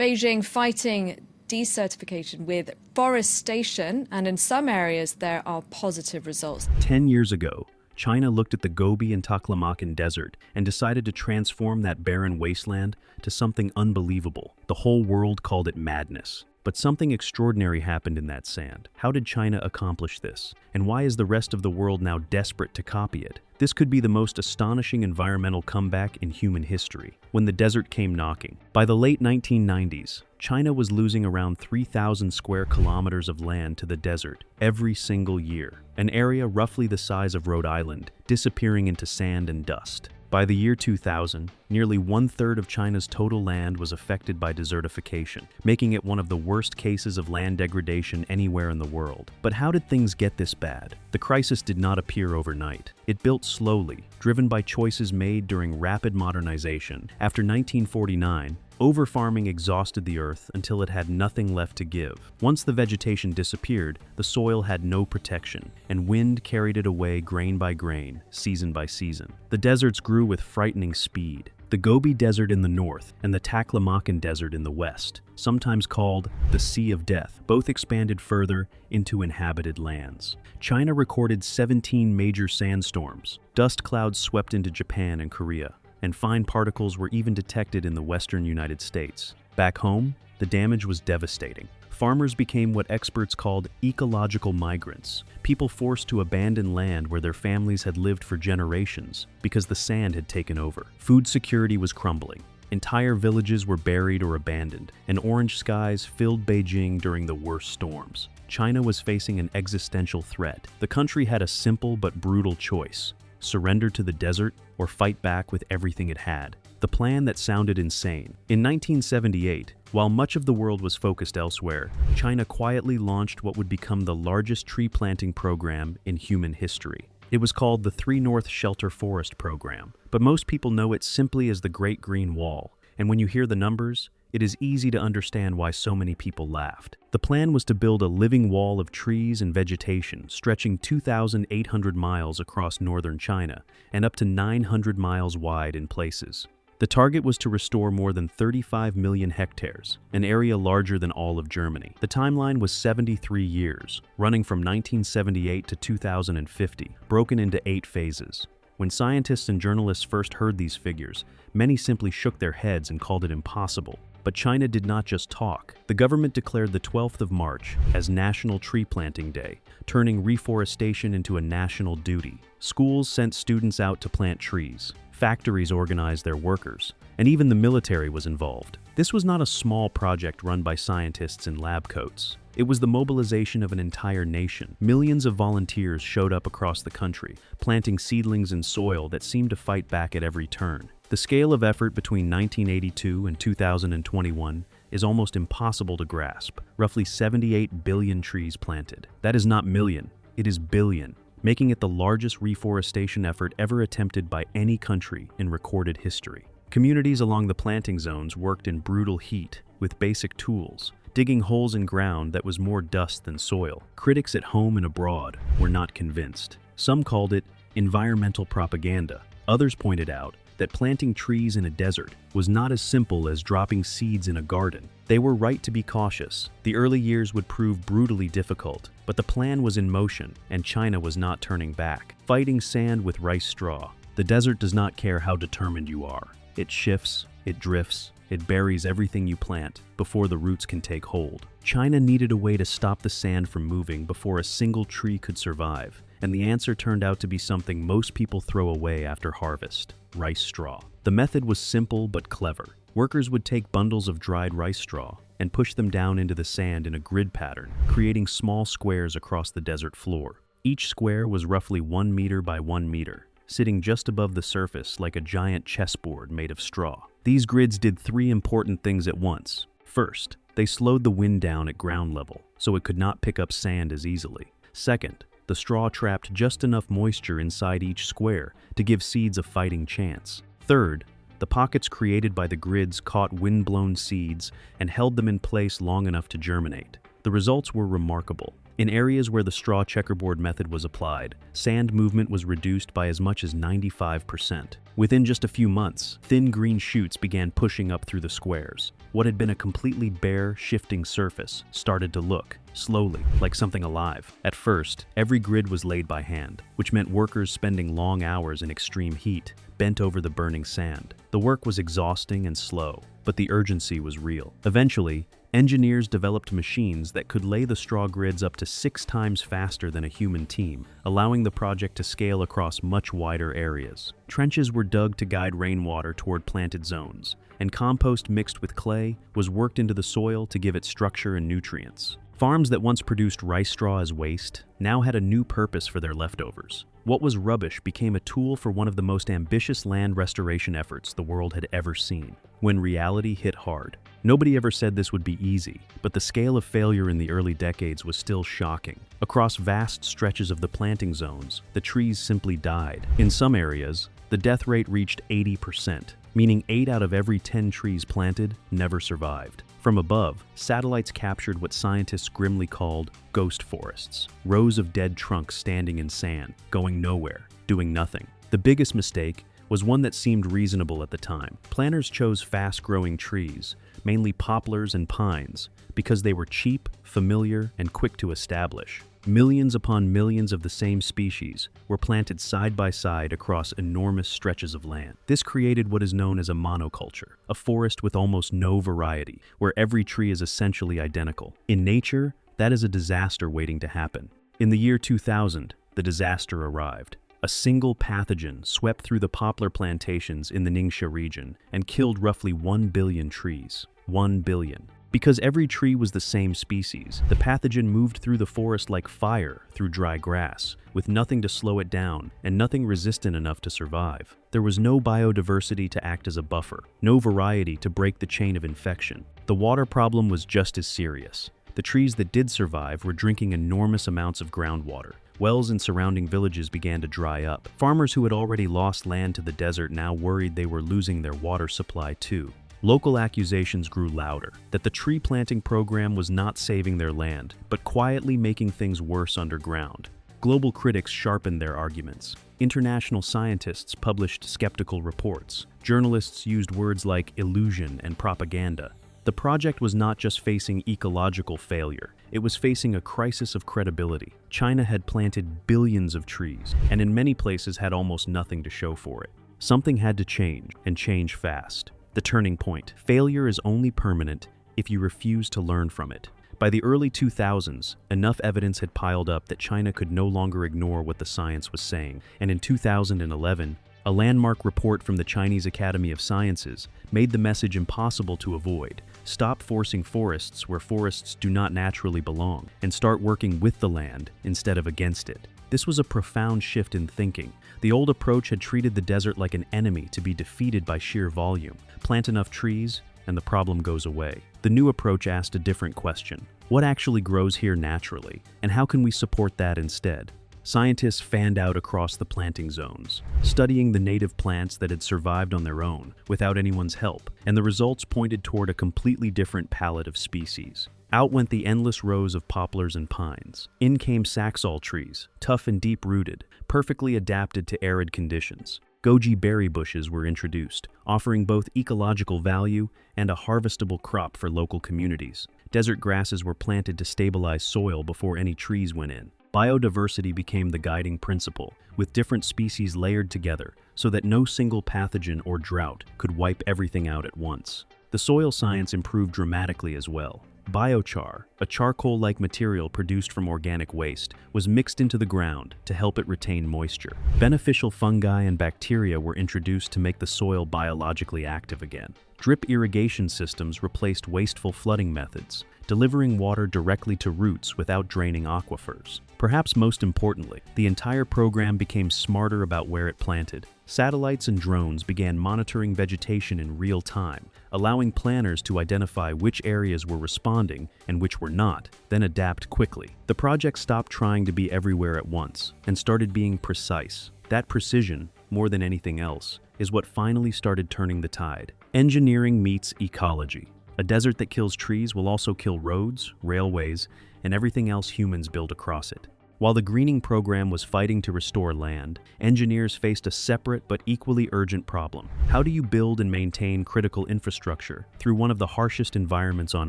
Beijing fighting desertification with forestation, and in some areas there are positive results. 10 years ago, China looked at the Gobi and Taklamakan Desert and decided to transform that barren wasteland to something unbelievable. The whole world called it madness. But something extraordinary happened in that sand. How did China accomplish this? And why is the rest of the world now desperate to copy it? This could be the most astonishing environmental comeback in human history, when the desert came knocking. By the late 1990s, China was losing around 3,000 square kilometers of land to the desert every single year, an area roughly the size of Rhode Island, disappearing into sand and dust. By the year 2000, nearly one-third of China's total land was affected by desertification, making it one of the worst cases of land degradation anywhere in the world. But how did things get this bad? The crisis did not appear overnight. It built slowly, driven by choices made during rapid modernization. After 1949, overfarming exhausted the earth until it had nothing left to give. Once the vegetation disappeared, the soil had no protection, and wind carried it away grain by grain, season by season. The deserts grew with frightening speed. The Gobi Desert in the north and the Taklamakan Desert in the west, sometimes called the Sea of Death, both expanded further into inhabited lands. China recorded 17 major sandstorms. Dust clouds swept into Japan and Korea, and fine particles were even detected in the western United States. Back home, the damage was devastating. Farmers became what experts called ecological migrants, people forced to abandon land where their families had lived for generations because the sand had taken over. Food security was crumbling. Entire villages were buried or abandoned, and orange skies filled Beijing during the worst storms. China was facing an existential threat. The country had a simple but brutal choice: surrender to the desert or fight back with everything it had. The plan that sounded insane. In 1978, while much of the world was focused elsewhere, China quietly launched what would become the largest tree planting program in human history. It was called the 3 North Shelter Forest Program, but most people know it simply as the Great Green Wall. And when you hear the numbers, it is easy to understand why so many people laughed. The plan was to build a living wall of trees and vegetation stretching 2,800 miles across northern China and up to 900 miles wide in places. The target was to restore more than 35 million hectares, an area larger than all of Germany. The timeline was 73 years, running from 1978 to 2050, broken into 8 phases. When scientists and journalists first heard these figures, many simply shook their heads and called it impossible. But China did not just talk. The government declared the 12th of March as National Tree Planting Day, turning reforestation into a national duty. Schools sent students out to plant trees. Factories organized their workers, and even the military was involved. This was not a small project run by scientists in lab coats. It was the mobilization of an entire nation. Millions of volunteers showed up across the country, planting seedlings in soil that seemed to fight back at every turn. The scale of effort between 1982 and 2021 is almost impossible to grasp. Roughly 78 billion trees planted. That is not million, it is billion, making it the largest reforestation effort ever attempted by any country in recorded history. Communities along the planting zones worked in brutal heat with basic tools, digging holes in ground that was more dust than soil. Critics at home and abroad were not convinced. Some called it environmental propaganda. Others pointed out that planting trees in a desert was not as simple as dropping seeds in a garden. They were right to be cautious. The early years would prove brutally difficult, but the plan was in motion, and China was not turning back. Fighting sand with rice straw. The desert does not care how determined you are. It shifts, it drifts, it buries everything you plant before the roots can take hold. China needed a way to stop the sand from moving before a single tree could survive, and the answer turned out to be something most people throw away after harvest: rice straw. The method was simple but clever. Workers would take bundles of dried rice straw and push them down into the sand in a grid pattern, creating small squares across the desert floor. Each square was roughly 1 meter by 1 meter, sitting just above the surface like a giant chessboard made of straw. These grids did 3 important things at once. First, they slowed the wind down at ground level, so it could not pick up sand as easily. Second, the straw trapped just enough moisture inside each square to give seeds a fighting chance. Third, the pockets created by the grids caught wind-blown seeds and held them in place long enough to germinate. The results were remarkable. In areas where the straw checkerboard method was applied, sand movement was reduced by as much as 95%. Within just a few months, thin green shoots began pushing up through the squares. What had been a completely bare, shifting surface started to look, slowly, like something alive. At first, every grid was laid by hand, which meant workers spending long hours in extreme heat, bent over the burning sand. The work was exhausting and slow, but the urgency was real. Eventually, engineers developed machines that could lay the straw grids up to 6 times faster than a human team, allowing the project to scale across much wider areas. Trenches were dug to guide rainwater toward planted zones, and compost mixed with clay was worked into the soil to give it structure and nutrients. Farms that once produced rice straw as waste now had a new purpose for their leftovers. What was rubbish became a tool for one of the most ambitious land restoration efforts the world had ever seen. When reality hit hard, nobody ever said this would be easy, but the scale of failure in the early decades was still shocking. Across vast stretches of the planting zones, the trees simply died. In some areas, the death rate reached 80%, meaning 8 out of every 10 trees planted never survived. From above, satellites captured what scientists grimly called ghost forests, rows of dead trunks standing in sand, going nowhere, doing nothing. The biggest mistake was one that seemed reasonable at the time. Planners chose fast-growing trees, mainly poplars and pines, because they were cheap, familiar, and quick to establish. Millions upon millions of the same species were planted side by side across enormous stretches of land. This created what is known as a monoculture, a forest with almost no variety, where every tree is essentially identical. In nature, that is a disaster waiting to happen. In the year 2000, the disaster arrived. A single pathogen swept through the poplar plantations in the Ningxia region and killed roughly 1 billion trees. 1 billion. Because every tree was the same species, the pathogen moved through the forest like fire through dry grass, with nothing to slow it down and nothing resistant enough to survive. There was no biodiversity to act as a buffer, no variety to break the chain of infection. The water problem was just as serious. The trees that did survive were drinking enormous amounts of groundwater. Wells in surrounding villages began to dry up. Farmers who had already lost land to the desert now worried they were losing their water supply too. Local accusations grew louder, that the tree planting program was not saving their land, but quietly making things worse underground. Global critics sharpened their arguments. International scientists published skeptical reports. Journalists used words like illusion and propaganda. The project was not just facing ecological failure, it was facing a crisis of credibility. China had planted billions of trees, and in many places had almost nothing to show for it. Something had to change, and change fast. The turning point. Failure is only permanent if you refuse to learn from it. By the early 2000s, enough evidence had piled up that China could no longer ignore what the science was saying, and in 2011, a landmark report from the Chinese Academy of Sciences made the message impossible to avoid. Stop forcing forests where forests do not naturally belong, and start working with the land instead of against it. This was a profound shift in thinking. The old approach had treated the desert like an enemy to be defeated by sheer volume. Plant enough trees, and the problem goes away. The new approach asked a different question. What actually grows here naturally, and how can we support that instead? Scientists fanned out across the planting zones, studying the native plants that had survived on their own, without anyone's help, and the results pointed toward a completely different palette of species. Out went the endless rows of poplars and pines. In came saxaul trees, tough and deep-rooted, perfectly adapted to arid conditions. Goji berry bushes were introduced, offering both ecological value and a harvestable crop for local communities. Desert grasses were planted to stabilize soil before any trees went in. Biodiversity became the guiding principle, with different species layered together so that no single pathogen or drought could wipe everything out at once. The soil science improved dramatically as well. Biochar, a charcoal-like material produced from organic waste, was mixed into the ground to help it retain moisture. Beneficial fungi and bacteria were introduced to make the soil biologically active again. Drip irrigation systems replaced wasteful flooding methods, delivering water directly to roots without draining aquifers. Perhaps most importantly, the entire program became smarter about where it planted. Satellites and drones began monitoring vegetation in real time, allowing planners to identify which areas were responding and which were not, then adapt quickly. The project stopped trying to be everywhere at once and started being precise. That precision, more than anything else, is what finally started turning the tide. Engineering meets ecology. A desert that kills trees will also kill roads, railways, and everything else humans build across it. While the greening program was fighting to restore land, engineers faced a separate but equally urgent problem. How do you build and maintain critical infrastructure through one of the harshest environments on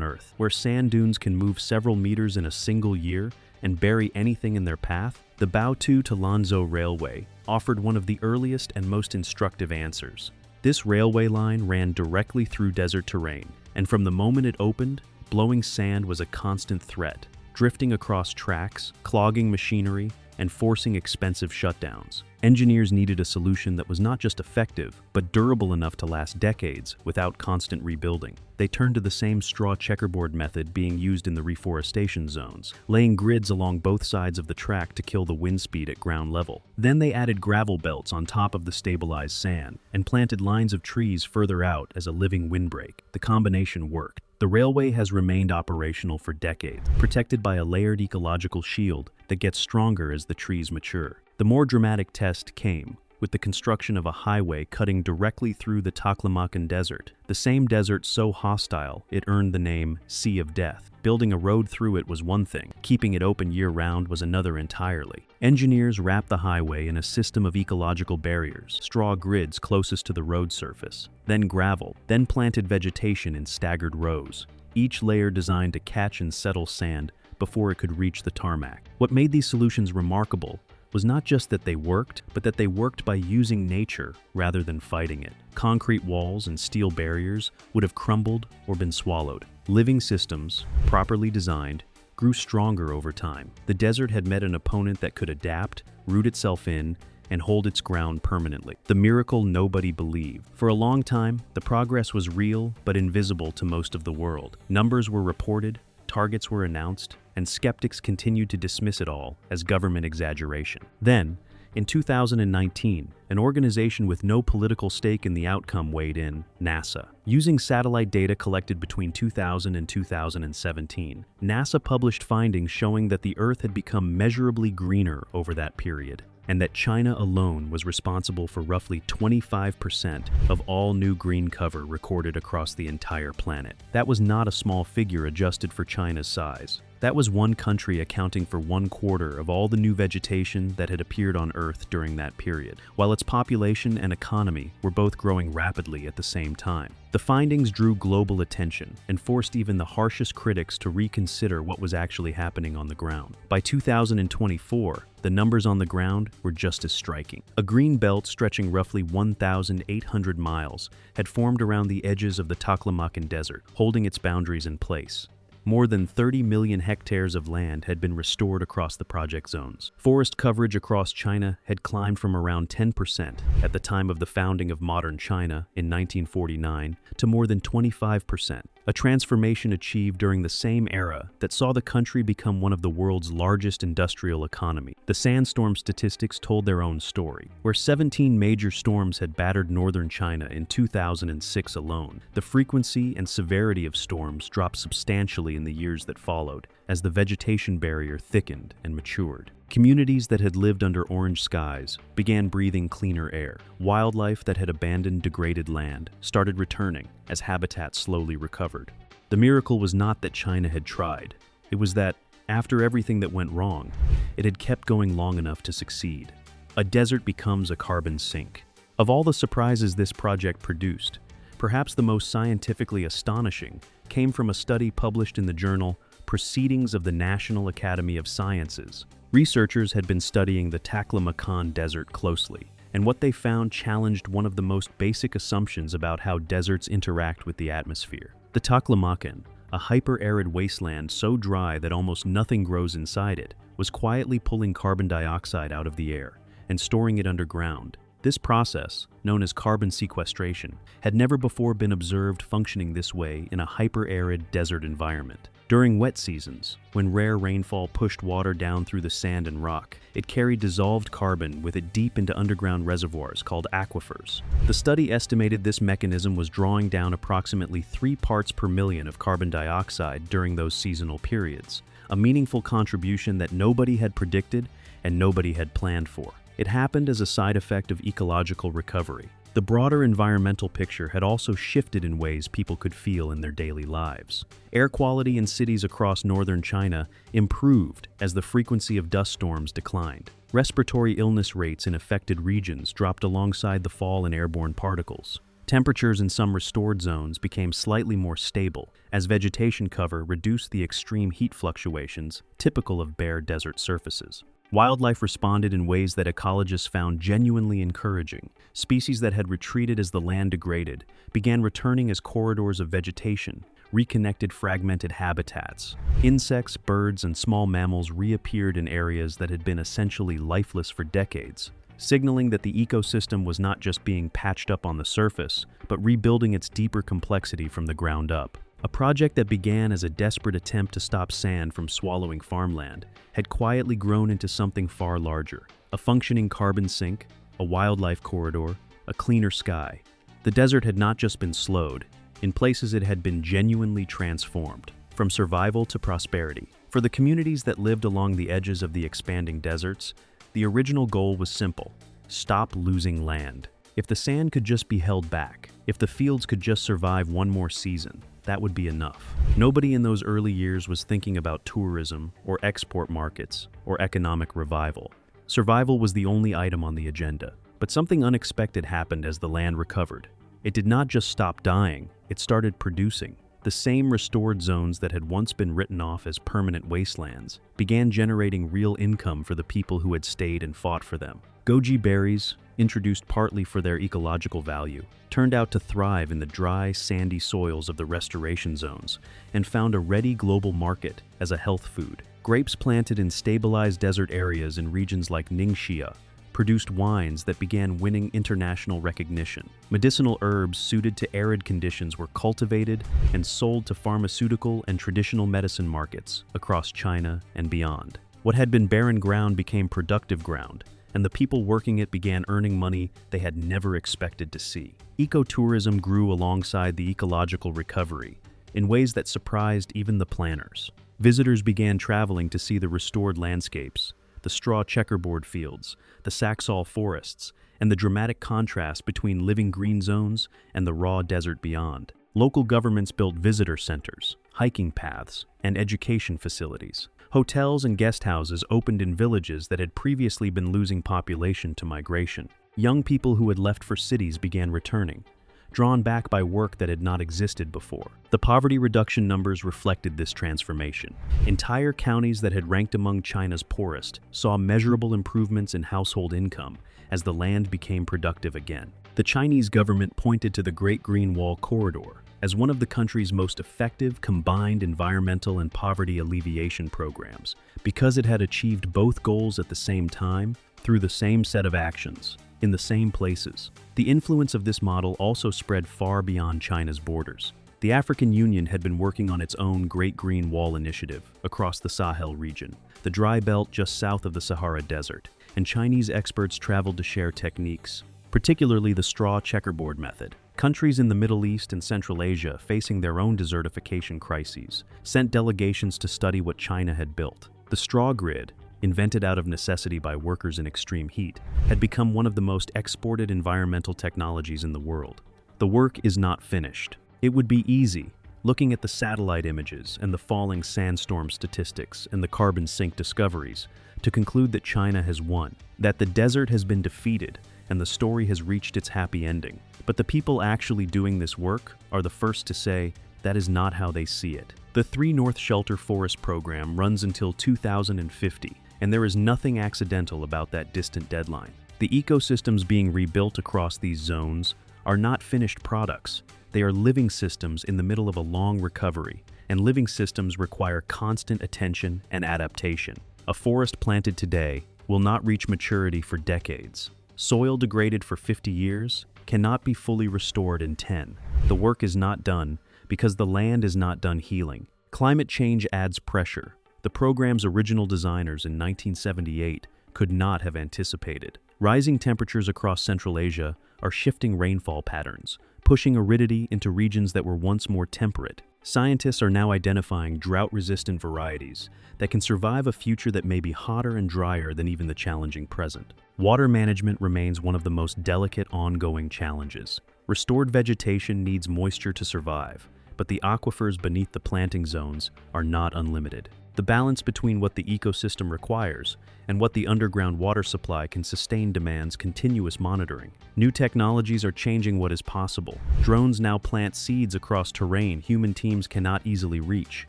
Earth, where sand dunes can move several meters in a single year and bury anything in their path? The Baotou to Lanzhou Railway offered one of the earliest and most instructive answers. This railway line ran directly through desert terrain, and from the moment it opened, blowing sand was a constant threat, drifting across tracks, clogging machinery, and forcing expensive shutdowns. Engineers needed a solution that was not just effective, but durable enough to last decades without constant rebuilding. They turned to the same straw checkerboard method being used in the reforestation zones, laying grids along both sides of the track to kill the wind speed at ground level. Then they added gravel belts on top of the stabilized sand and planted lines of trees further out as a living windbreak. The combination worked. The railway has remained operational for decades, protected by a layered ecological shield that gets stronger as the trees mature. The more dramatic test came with the construction of a highway cutting directly through the Taklamakan Desert, the same desert so hostile it earned the name Sea of Death. Building a road through it was one thing, keeping it open year-round was another entirely. Engineers wrapped the highway in a system of ecological barriers, straw grids closest to the road surface, then gravel, then planted vegetation in staggered rows, each layer designed to catch and settle sand before it could reach the tarmac. What made these solutions remarkable was not just that they worked, but that they worked by using nature rather than fighting it. Concrete walls and steel barriers would have crumbled or been swallowed. Living systems, properly designed, grew stronger over time. The desert had met an opponent that could adapt, root itself in, and hold its ground permanently. The miracle nobody believed. For a long time, the progress was real but invisible to most of the world. Numbers were reported, targets were announced, and skeptics continued to dismiss it all as government exaggeration. Then, in 2019, an organization with no political stake in the outcome weighed in, NASA. Using satellite data collected between 2000 and 2017, NASA published findings showing that the Earth had become measurably greener over that period, and that China alone was responsible for roughly 25% of all new green cover recorded across the entire planet. That was not a small figure adjusted for China's size. That was one country accounting for 1/4 of all the new vegetation that had appeared on Earth during that period, while its population and economy were both growing rapidly at the same time. The findings drew global attention and forced even the harshest critics to reconsider what was actually happening on the ground. By 2024, the numbers on the ground were just as striking. A green belt stretching roughly 1,800 miles had formed around the edges of the Taklamakan Desert, holding its boundaries in place. More than 30 million hectares of land had been restored across the project zones. Forest coverage across China had climbed from around 10% at the time of the founding of modern China in 1949 to more than 25%, a transformation achieved during the same era that saw the country become one of the world's largest industrial economies. The sandstorm statistics told their own story. Where 17 major storms had battered northern China in 2006 alone, the frequency and severity of storms dropped substantially in the years that followed, as the vegetation barrier thickened and matured. Communities that had lived under orange skies began breathing cleaner air. Wildlife that had abandoned degraded land started returning as habitat slowly recovered. The miracle was not that China had tried. It was that, after everything that went wrong, it had kept going long enough to succeed. A desert becomes a carbon sink. Of all the surprises this project produced, perhaps the most scientifically astonishing came from a study published in the journal Proceedings of the National Academy of Sciences. Researchers had been studying the Taklamakan Desert closely, and what they found challenged one of the most basic assumptions about how deserts interact with the atmosphere. The Taklamakan, a hyper-arid wasteland so dry that almost nothing grows inside it, was quietly pulling carbon dioxide out of the air and storing it underground. This process, known as carbon sequestration, had never before been observed functioning this way in a hyper-arid desert environment. During wet seasons, when rare rainfall pushed water down through the sand and rock, it carried dissolved carbon with it deep into underground reservoirs called aquifers. The study estimated this mechanism was drawing down approximately 3 parts per million of carbon dioxide during those seasonal periods, a meaningful contribution that nobody had predicted and nobody had planned for. It happened as a side effect of ecological recovery. The broader environmental picture had also shifted in ways people could feel in their daily lives. Air quality in cities across northern China improved as the frequency of dust storms declined. Respiratory illness rates in affected regions dropped alongside the fall in airborne particles. Temperatures in some restored zones became slightly more stable as vegetation cover reduced the extreme heat fluctuations typical of bare desert surfaces. Wildlife responded in ways that ecologists found genuinely encouraging. Species that had retreated as the land degraded began returning as corridors of vegetation, reconnected fragmented habitats. Insects, birds, and small mammals reappeared in areas that had been essentially lifeless for decades, signaling that the ecosystem was not just being patched up on the surface, but rebuilding its deeper complexity from the ground up. A project that began as a desperate attempt to stop sand from swallowing farmland had quietly grown into something far larger: a functioning carbon sink, a wildlife corridor, a cleaner sky. The desert had not just been slowed, in places it had been genuinely transformed, from survival to prosperity. For the communities that lived along the edges of the expanding deserts, the original goal was simple: stop losing land. If the sand could just be held back, if the fields could just survive one more season, that would be enough. Nobody in those early years was thinking about tourism or export markets or economic revival. Survival was the only item on the agenda. But something unexpected happened as the land recovered. It did not just stop dying, it started producing. The same restored zones that had once been written off as permanent wastelands began generating real income for the people who had stayed and fought for them. Goji berries, introduced partly for their ecological value, turned out to thrive in the dry, sandy soils of the restoration zones and found a ready global market as a health food. Grapes planted in stabilized desert areas in regions like Ningxia produced wines that began winning international recognition. Medicinal herbs suited to arid conditions were cultivated and sold to pharmaceutical and traditional medicine markets across China and beyond. What had been barren ground became productive ground, and the people working it began earning money they had never expected to see. Ecotourism grew alongside the ecological recovery in ways that surprised even the planners. Visitors began traveling to see the restored landscapes, the straw checkerboard fields, the Saxol forests, and the dramatic contrast between living green zones and the raw desert beyond. Local governments built visitor centers, hiking paths, and education facilities. Hotels and guest houses opened in villages that had previously been losing population to migration. Young people who had left for cities began returning, drawn back by work that had not existed before. The poverty reduction numbers reflected this transformation. Entire counties that had ranked among China's poorest saw measurable improvements in household income as the land became productive again. The Chinese government pointed to the Great Green Wall Corridor as one of the country's most effective combined environmental and poverty alleviation programs because it had achieved both goals at the same time through the same set of actions, in the same places. The influence of this model also spread far beyond China's borders. The African Union had been working on its own Great Green Wall initiative across the Sahel region, the dry belt just south of the Sahara Desert, and Chinese experts traveled to share techniques, particularly the straw checkerboard method. Countries in the Middle East and Central Asia, facing their own desertification crises, sent delegations to study what China had built. The straw grid, invented out of necessity by workers in extreme heat, had become one of the most exported environmental technologies in the world. The work is not finished. It would be easy, looking at the satellite images and the falling sandstorm statistics and the carbon sink discoveries, to conclude that China has won, that the desert has been defeated, and the story has reached its happy ending. But the people actually doing this work are the first to say that is not how they see it. The 3 North Shelter Forest program runs until 2050, and there is nothing accidental about that distant deadline. The ecosystems being rebuilt across these zones are not finished products. They are living systems in the middle of a long recovery, and living systems require constant attention and adaptation. A forest planted today will not reach maturity for decades. Soil degraded for 50 years cannot be fully restored in 10. The work is not done because the land is not done healing. Climate change adds pressure. The program's original designers in 1978 could not have anticipated. Rising temperatures across Central Asia are shifting rainfall patterns, pushing aridity into regions that were once more temperate. Scientists are now identifying drought-resistant varieties that can survive a future that may be hotter and drier than even the challenging present. Water management remains one of the most delicate ongoing challenges. Restored vegetation needs moisture to survive, but the aquifers beneath the planting zones are not unlimited. The balance between what the ecosystem requires and what the underground water supply can sustain demands continuous monitoring. New technologies are changing what is possible. Drones now plant seeds across terrain human teams cannot easily reach.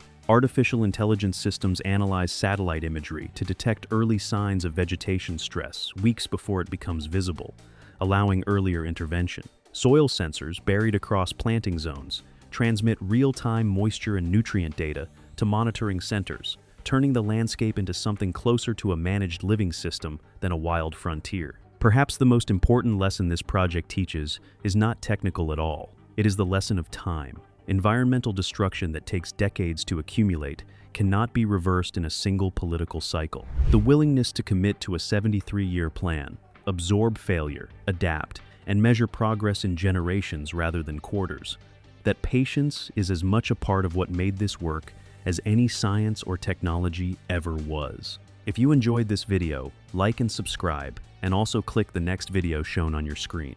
Artificial intelligence systems analyze satellite imagery to detect early signs of vegetation stress weeks before it becomes visible, allowing earlier intervention. Soil sensors buried across planting zones transmit real-time moisture and nutrient data to monitoring centers, turning the landscape into something closer to a managed living system than a wild frontier. Perhaps the most important lesson this project teaches is not technical at all. It is the lesson of time. Environmental destruction that takes decades to accumulate cannot be reversed in a single political cycle. The willingness to commit to a 73-year plan, absorb failure, adapt, and measure progress in generations rather than quarters. That patience is as much a part of what made this work as any science or technology ever was. If you enjoyed this video, like and subscribe, and also click the next video shown on your screen.